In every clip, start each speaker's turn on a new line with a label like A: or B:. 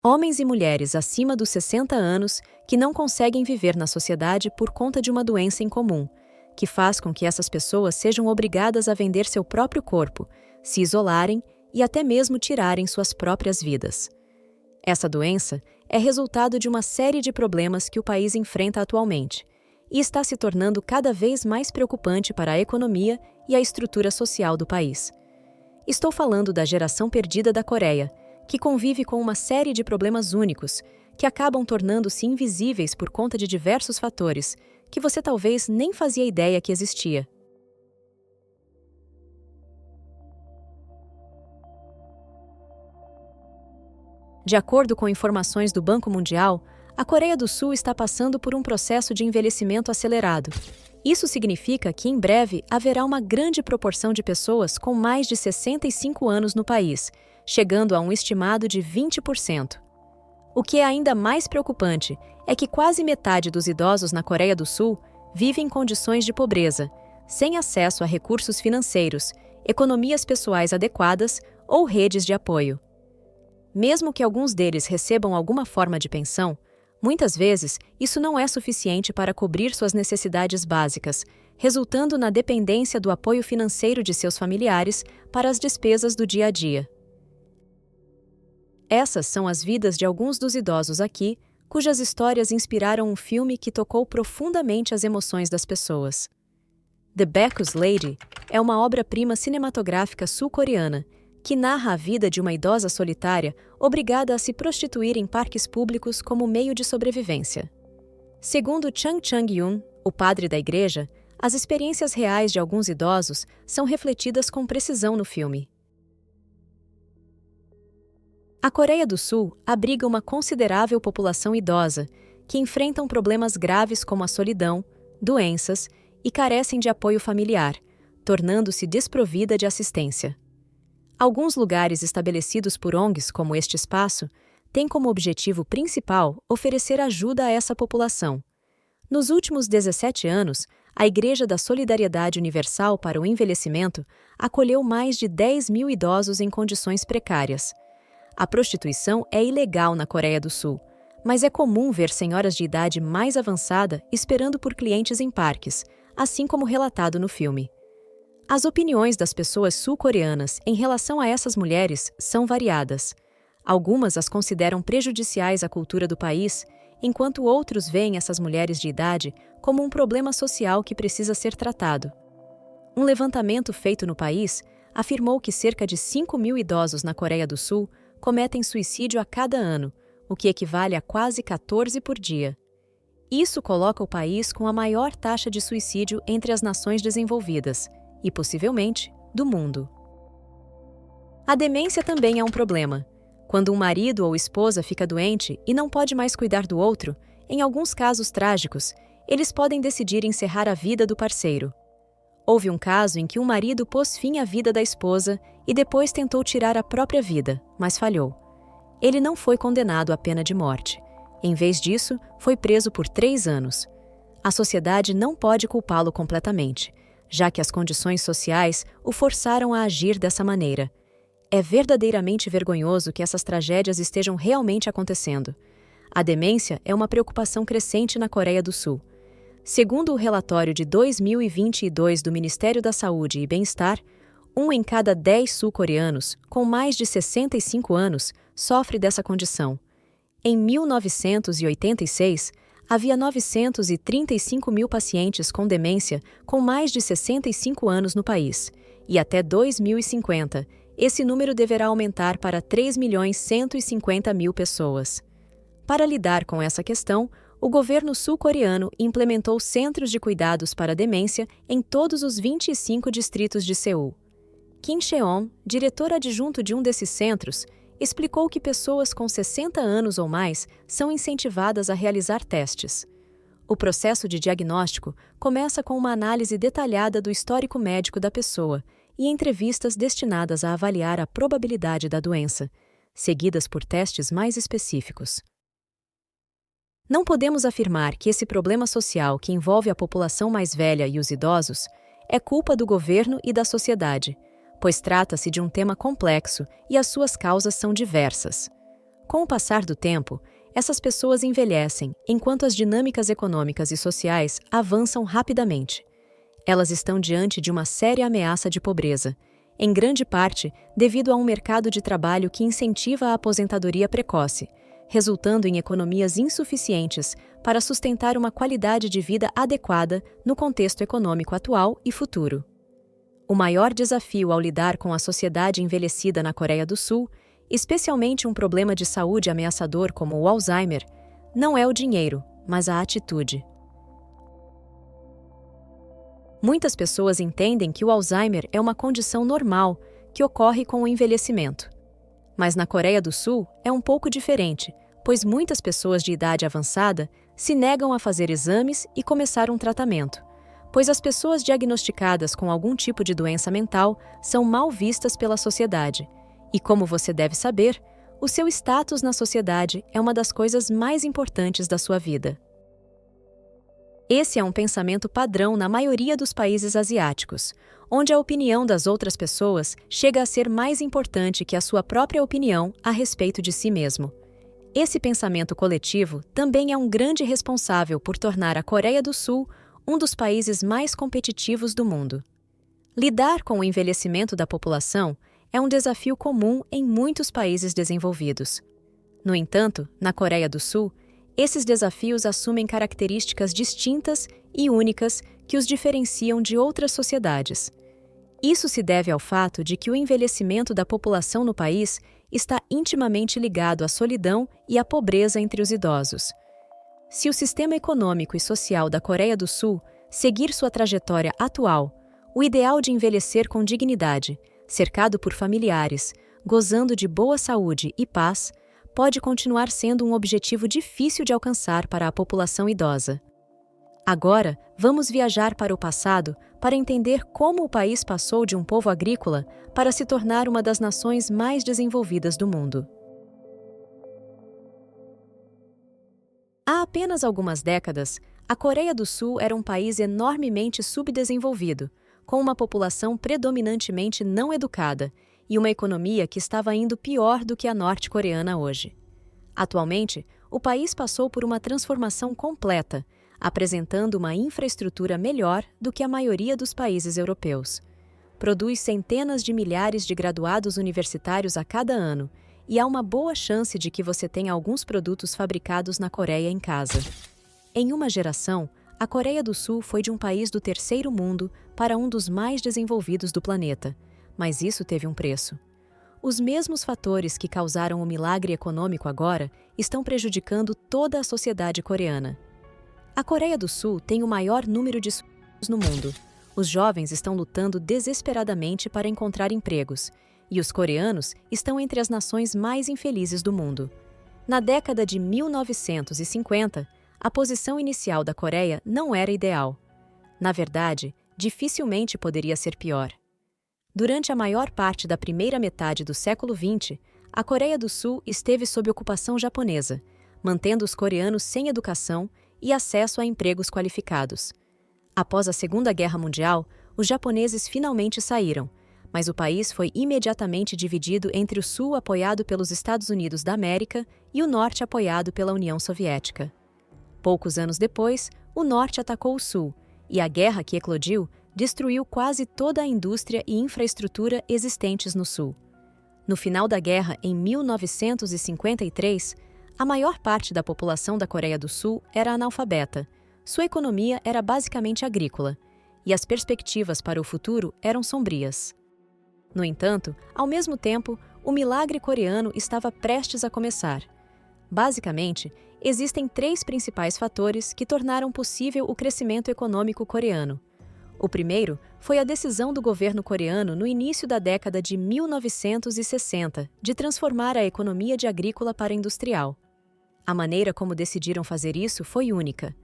A: Homens e mulheres acima dos 60 anos que não conseguem viver na sociedade por conta de uma doença incomum, que faz com que essas pessoas sejam obrigadas a vender seu próprio corpo, se isolarem e até mesmo tirarem suas próprias vidas. Essa doença é resultado de uma série de problemas que o país enfrenta atualmente e está se tornando cada vez mais preocupante para a economia e a estrutura social do país. Estou falando da geração perdida da Coreia, que convive com uma série de problemas únicos que acabam tornando-se invisíveis por conta de diversos fatores que você talvez nem fazia ideia que existia. De acordo com informações do Banco Mundial, a Coreia do Sul está passando por um processo de envelhecimento acelerado. Isso significa que, em breve, haverá uma grande proporção de pessoas com mais de 65 anos no país, chegando a um estimado de 20%. O que é ainda mais preocupante é que quase metade dos idosos na Coreia do Sul vive em condições de pobreza, sem acesso a recursos financeiros, economias pessoais adequadas ou redes de apoio. Mesmo que alguns deles recebam alguma forma de pensão, muitas vezes isso não é suficiente para cobrir suas necessidades básicas, resultando na dependência do apoio financeiro de seus familiares para as despesas do dia a dia. Essas são as vidas de alguns dos idosos aqui, cujas histórias inspiraram um filme que tocou profundamente as emoções das pessoas. The Bacchus Lady é uma obra-prima cinematográfica sul-coreana que narra a vida de uma idosa solitária obrigada a se prostituir em parques públicos como meio de sobrevivência. Segundo Chung Chang-yoon, o padre da igreja, as experiências reais de alguns idosos são refletidas com precisão no filme. A Coreia do Sul abriga uma considerável população idosa que enfrentam problemas graves como a solidão, doenças e carecem de apoio familiar, tornando-se desprovida de assistência. Alguns lugares estabelecidos por ONGs, como este espaço, têm como objetivo principal oferecer ajuda a essa população. Nos últimos 17 anos, a Igreja da Solidariedade Universal para o Envelhecimento acolheu mais de 10 mil idosos em condições precárias. A prostituição é ilegal na Coreia do Sul, mas é comum ver senhoras de idade mais avançada esperando por clientes em parques, assim como relatado no filme. As opiniões das pessoas sul-coreanas em relação a essas mulheres são variadas. Algumas as consideram prejudiciais à cultura do país, enquanto outros veem essas mulheres de idade como um problema social que precisa ser tratado. Um levantamento feito no país afirmou que cerca de 5 mil idosos na Coreia do Sul cometem suicídio a cada ano, o que equivale a quase 14 por dia. Isso coloca o país com a maior taxa de suicídio entre as nações desenvolvidas, e, possivelmente, do mundo. A demência também é um problema. Quando um marido ou esposa fica doente e não pode mais cuidar do outro, em alguns casos trágicos, eles podem decidir encerrar a vida do parceiro. Houve um caso em que um marido pôs fim à vida da esposa e depois tentou tirar a própria vida, mas falhou. Ele não foi condenado à pena de morte. Em vez disso, foi preso por 3 anos. A sociedade não pode culpá-lo completamente, já que as condições sociais o forçaram a agir dessa maneira. É verdadeiramente vergonhoso que essas tragédias estejam realmente acontecendo. A demência é uma preocupação crescente na Coreia do Sul. Segundo o relatório de 2022 do Ministério da Saúde e Bem-Estar, 1 em cada 10 sul-coreanos com mais de 65 anos sofre dessa condição. Em 1986, havia 935 mil pacientes com demência com mais de 65 anos no país, e até 2050, esse número deverá aumentar para 3.150.000 pessoas. Para lidar com essa questão, o governo sul-coreano implementou centros de cuidados para demência em todos os 25 distritos de Seul. Kim Cheon, diretor adjunto de um desses centros, explicou que pessoas com 60 anos ou mais são incentivadas a realizar testes. O processo de diagnóstico começa com uma análise detalhada do histórico médico da pessoa e entrevistas destinadas a avaliar a probabilidade da doença, seguidas por testes mais específicos. Não podemos afirmar que esse problema social que envolve a população mais velha e os idosos é culpa do governo e da sociedade, pois trata-se de um tema complexo e as suas causas são diversas. Com o passar do tempo, essas pessoas envelhecem, enquanto as dinâmicas econômicas e sociais avançam rapidamente. Elas estão diante de uma séria ameaça de pobreza, em grande parte devido a um mercado de trabalho que incentiva a aposentadoria precoce, resultando em economias insuficientes para sustentar uma qualidade de vida adequada no contexto econômico atual e futuro. O maior desafio ao lidar com a sociedade envelhecida na Coreia do Sul, especialmente um problema de saúde ameaçador como o Alzheimer, não é o dinheiro, mas a atitude. Muitas pessoas entendem que o Alzheimer é uma condição normal que ocorre com o envelhecimento. Mas na Coreia do Sul é um pouco diferente, pois muitas pessoas de idade avançada se negam a fazer exames e começar um tratamento, pois as pessoas diagnosticadas com algum tipo de doença mental são mal vistas pela sociedade. E como você deve saber, o seu status na sociedade é uma das coisas mais importantes da sua vida. Esse é um pensamento padrão na maioria dos países asiáticos, onde a opinião das outras pessoas chega a ser mais importante que a sua própria opinião a respeito de si mesmo. Esse pensamento coletivo também é um grande responsável por tornar a Coreia do Sul um dos países mais competitivos do mundo. Lidar com o envelhecimento da população é um desafio comum em muitos países desenvolvidos. No entanto, na Coreia do Sul, esses desafios assumem características distintas e únicas que os diferenciam de outras sociedades. Isso se deve ao fato de que o envelhecimento da população no país está intimamente ligado à solidão e à pobreza entre os idosos. Se o sistema econômico e social da Coreia do Sul seguir sua trajetória atual, o ideal de envelhecer com dignidade, cercado por familiares, gozando de boa saúde e paz, pode continuar sendo um objetivo difícil de alcançar para a população idosa. Agora, vamos viajar para o passado para entender como o país passou de um povo agrícola para se tornar uma das nações mais desenvolvidas do mundo. Há apenas algumas décadas, a Coreia do Sul era um país enormemente subdesenvolvido, com uma população predominantemente não educada e uma economia que estava indo pior do que a norte-coreana hoje. Atualmente, o país passou por uma transformação completa, apresentando uma infraestrutura melhor do que a maioria dos países europeus. Produz centenas de milhares de graduados universitários a cada ano, e há uma boa chance de que você tenha alguns produtos fabricados na Coreia em casa. Em uma geração, a Coreia do Sul foi de um país do terceiro mundo para um dos mais desenvolvidos do planeta, mas isso teve um preço. Os mesmos fatores que causaram o milagre econômico agora estão prejudicando toda a sociedade coreana. A Coreia do Sul tem o maior número de suicídios no mundo. Os jovens estão lutando desesperadamente para encontrar empregos, e os coreanos estão entre as nações mais infelizes do mundo. Na década de 1950, a posição inicial da Coreia não era ideal. Na verdade, dificilmente poderia ser pior. Durante a maior parte da primeira metade do século XX, a Coreia do Sul esteve sob ocupação japonesa, mantendo os coreanos sem educação e acesso a empregos qualificados. Após a Segunda Guerra Mundial, os japoneses finalmente saíram, mas o país foi imediatamente dividido entre o Sul apoiado pelos Estados Unidos da América e o Norte apoiado pela União Soviética. Poucos anos depois, o Norte atacou o Sul, e a guerra que eclodiu destruiu quase toda a indústria e infraestrutura existentes no Sul. No final da guerra, em 1953, a maior parte da população da Coreia do Sul era analfabeta. Sua economia era basicamente agrícola, e as perspectivas para o futuro eram sombrias. No entanto, ao mesmo tempo, o milagre coreano estava prestes a começar. Basicamente, existem 3 principais fatores que tornaram possível o crescimento econômico coreano. O primeiro foi a decisão do governo coreano no início da década de 1960 de transformar a economia de agrícola para industrial. A maneira como decidiram fazer isso foi única.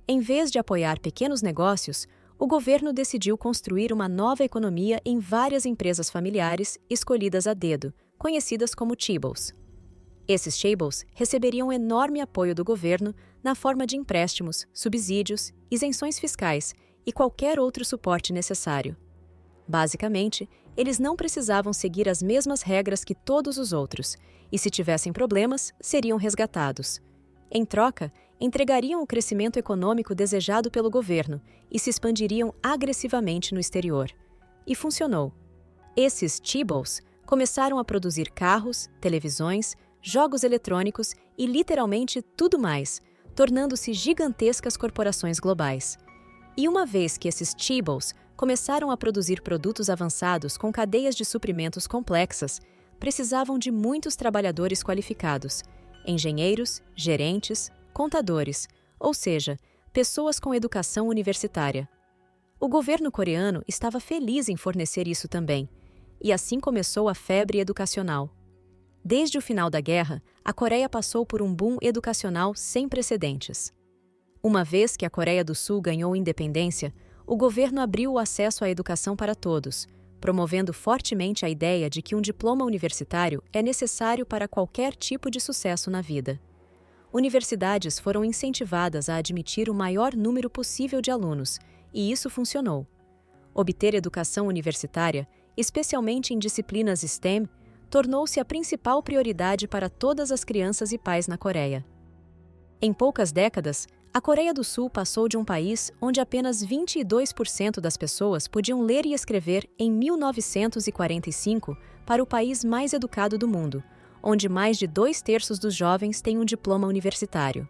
A: Em vez de apoiar pequenos negócios, o governo decidiu construir uma nova economia em várias empresas familiares escolhidas a dedo, conhecidas como chaebols. Esses chaebols receberiam enorme apoio do governo na forma de empréstimos, subsídios, isenções fiscais e qualquer outro suporte necessário. Basicamente, eles não precisavam seguir as mesmas regras que todos os outros, e se tivessem problemas, seriam resgatados. Em troca, entregariam o crescimento econômico desejado pelo governo e se expandiriam agressivamente no exterior. E funcionou. Esses chaebols começaram a produzir carros, televisões, jogos eletrônicos e literalmente tudo mais, tornando-se gigantescas corporações globais. E uma vez que esses chaebols começaram a produzir produtos avançados com cadeias de suprimentos complexas, precisavam de muitos trabalhadores qualificados, engenheiros, gerentes, contadores, ou seja, pessoas com educação universitária. O governo coreano estava feliz em fornecer isso também, e assim começou a febre educacional. Desde o final da guerra, a Coreia passou por um boom educacional sem precedentes. Uma vez que a Coreia do Sul ganhou independência, o governo abriu o acesso à educação para todos, promovendo fortemente a ideia de que um diploma universitário é necessário para qualquer tipo de sucesso na vida. Universidades foram incentivadas a admitir o maior número possível de alunos, e isso funcionou. Obter educação universitária, especialmente em disciplinas STEM, tornou-se a principal prioridade para todas as crianças e pais na Coreia. Em poucas décadas, a Coreia do Sul passou de um país onde apenas 22% das pessoas podiam ler e escrever em 1945 para o país mais educado do mundo, onde mais de 2/3 dos jovens têm um diploma universitário.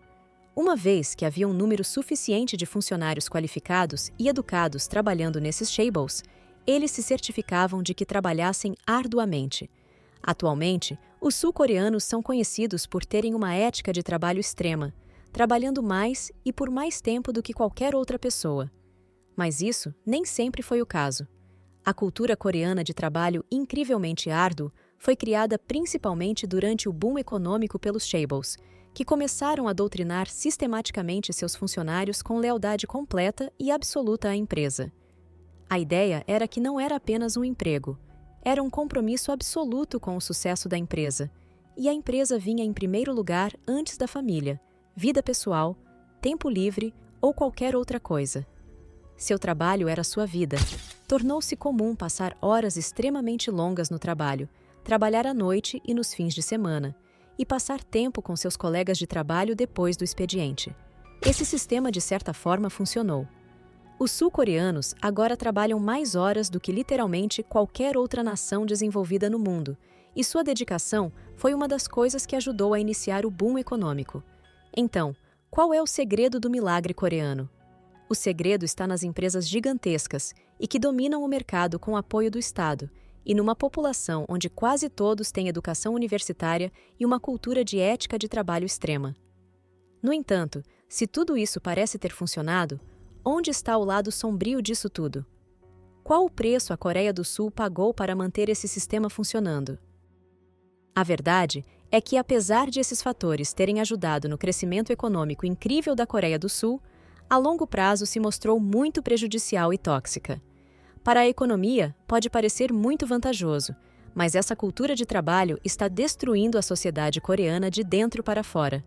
A: Uma vez que havia um número suficiente de funcionários qualificados e educados trabalhando nesses chaebols, eles se certificavam de que trabalhassem arduamente. Atualmente, os sul-coreanos são conhecidos por terem uma ética de trabalho extrema, trabalhando mais e por mais tempo do que qualquer outra pessoa. Mas isso nem sempre foi o caso. A cultura coreana de trabalho incrivelmente árduo foi criada principalmente durante o boom econômico pelos chaebols, que começaram a doutrinar sistematicamente seus funcionários com lealdade completa e absoluta à empresa. A ideia era que não era apenas um emprego, era um compromisso absoluto com o sucesso da empresa, e a empresa vinha em primeiro lugar antes da família, vida pessoal, tempo livre ou qualquer outra coisa. Seu trabalho era sua vida. Tornou-se comum passar horas extremamente longas no trabalho, trabalhar à noite e nos fins de semana, e passar tempo com seus colegas de trabalho depois do expediente. Esse sistema, de certa forma, funcionou. Os sul-coreanos agora trabalham mais horas do que literalmente qualquer outra nação desenvolvida no mundo, e sua dedicação foi uma das coisas que ajudou a iniciar o boom econômico. Então, qual é o segredo do milagre coreano? O segredo está nas empresas gigantescas e que dominam o mercado com apoio do Estado, e numa população onde quase todos têm educação universitária e uma cultura de ética de trabalho extrema. No entanto, se tudo isso parece ter funcionado, onde está o lado sombrio disso tudo? Qual o preço a Coreia do Sul pagou para manter esse sistema funcionando? A verdade é que, apesar de esses fatores terem ajudado no crescimento econômico incrível da Coreia do Sul, a longo prazo se mostrou muito prejudicial e tóxica. Para a economia, pode parecer muito vantajoso, mas essa cultura de trabalho está destruindo a sociedade coreana de dentro para fora.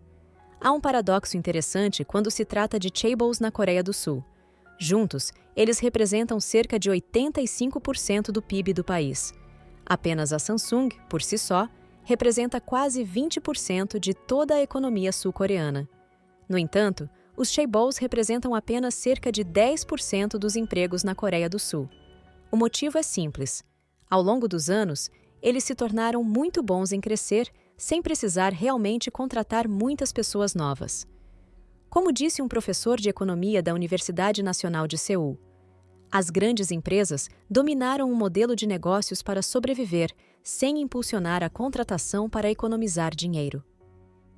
A: Há um paradoxo interessante quando se trata de chaebols na Coreia do Sul. Juntos, eles representam cerca de 85% do PIB do país. Apenas a Samsung, por si só, representa quase 20% de toda a economia sul-coreana. No entanto, os chaebols representam apenas cerca de 10% dos empregos na Coreia do Sul. O motivo é simples. Ao longo dos anos, eles se tornaram muito bons em crescer sem precisar realmente contratar muitas pessoas novas. Como disse um professor de economia da Universidade Nacional de Seul, as grandes empresas dominaram um modelo de negócios para sobreviver, sem impulsionar a contratação para economizar dinheiro.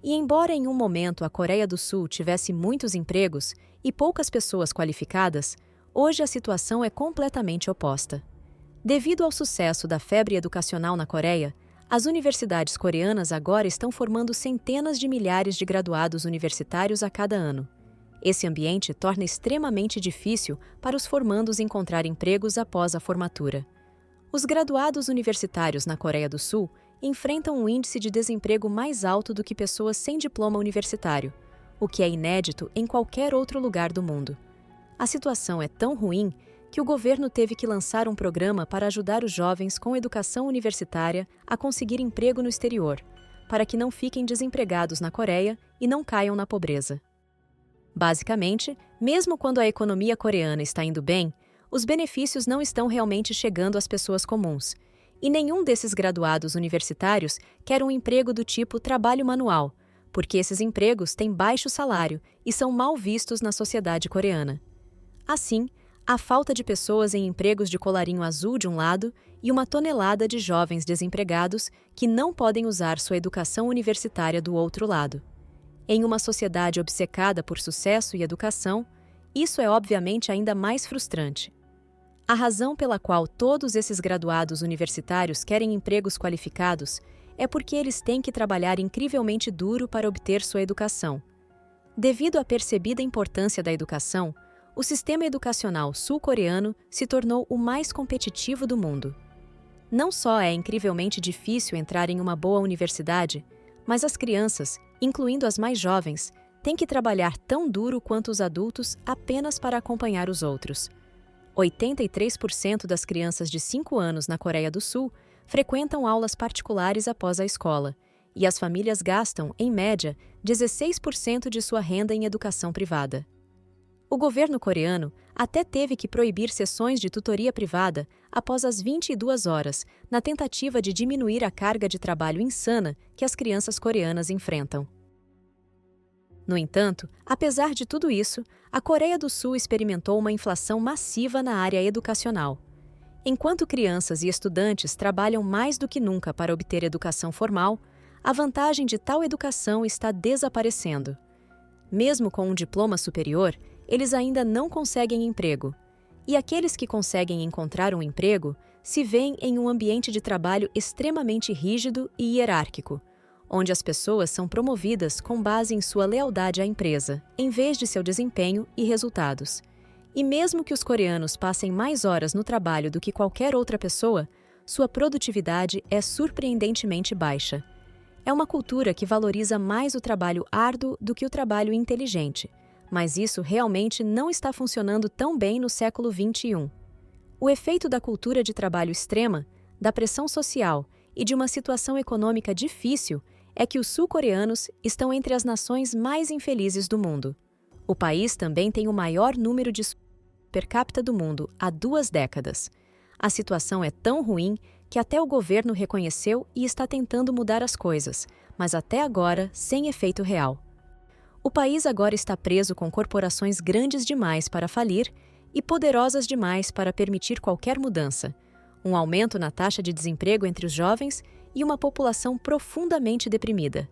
A: E embora em um momento a Coreia do Sul tivesse muitos empregos e poucas pessoas qualificadas, hoje a situação é completamente oposta. Devido ao sucesso da febre educacional na Coreia, as universidades coreanas agora estão formando centenas de milhares de graduados universitários a cada ano. Esse ambiente torna extremamente difícil para os formandos encontrar empregos após a formatura. Os graduados universitários na Coreia do Sul enfrentam um índice de desemprego mais alto do que pessoas sem diploma universitário, o que é inédito em qualquer outro lugar do mundo. A situação é tão ruim que o governo teve que lançar um programa para ajudar os jovens com educação universitária a conseguir emprego no exterior, para que não fiquem desempregados na Coreia e não caiam na pobreza. Basicamente, mesmo quando a economia coreana está indo bem, os benefícios não estão realmente chegando às pessoas comuns, e nenhum desses graduados universitários quer um emprego do tipo trabalho manual, porque esses empregos têm baixo salário e são mal vistos na sociedade coreana. Assim, há falta de pessoas em empregos de colarinho azul de um lado e uma tonelada de jovens desempregados que não podem usar sua educação universitária do outro lado. Em uma sociedade obcecada por sucesso e educação, isso é obviamente ainda mais frustrante. A razão pela qual todos esses graduados universitários querem empregos qualificados é porque eles têm que trabalhar incrivelmente duro para obter sua educação. Devido à percebida importância da educação, o sistema educacional sul-coreano se tornou o mais competitivo do mundo. Não só é incrivelmente difícil entrar em uma boa universidade, mas as crianças, incluindo as mais jovens, têm que trabalhar tão duro quanto os adultos apenas para acompanhar os outros. 83% das crianças de 5 anos na Coreia do Sul frequentam aulas particulares após a escola, e as famílias gastam, em média, 16% de sua renda em educação privada. O governo coreano até teve que proibir sessões de tutoria privada após as 22 horas, na tentativa de diminuir a carga de trabalho insana que as crianças coreanas enfrentam. No entanto, apesar de tudo isso, a Coreia do Sul experimentou uma inflação massiva na área educacional. Enquanto crianças e estudantes trabalham mais do que nunca para obter educação formal, a vantagem de tal educação está desaparecendo. Mesmo com um diploma superior, eles ainda não conseguem emprego. E aqueles que conseguem encontrar um emprego se veem em um ambiente de trabalho extremamente rígido e hierárquico, onde as pessoas são promovidas com base em sua lealdade à empresa, em vez de seu desempenho e resultados. E mesmo que os coreanos passem mais horas no trabalho do que qualquer outra pessoa, sua produtividade é surpreendentemente baixa. É uma cultura que valoriza mais o trabalho árduo do que o trabalho inteligente, mas isso realmente não está funcionando tão bem no século XXI. O efeito da cultura de trabalho extrema, da pressão social e de uma situação econômica difícil é que os sul-coreanos estão entre as nações mais infelizes do mundo. O país também tem o maior número de per capita do mundo há 2 décadas. A situação é tão ruim que até o governo reconheceu e está tentando mudar as coisas, mas até agora sem efeito real. O país agora está preso com corporações grandes demais para falir e poderosas demais para permitir qualquer mudança, um aumento na taxa de desemprego entre os jovens e uma população profundamente deprimida.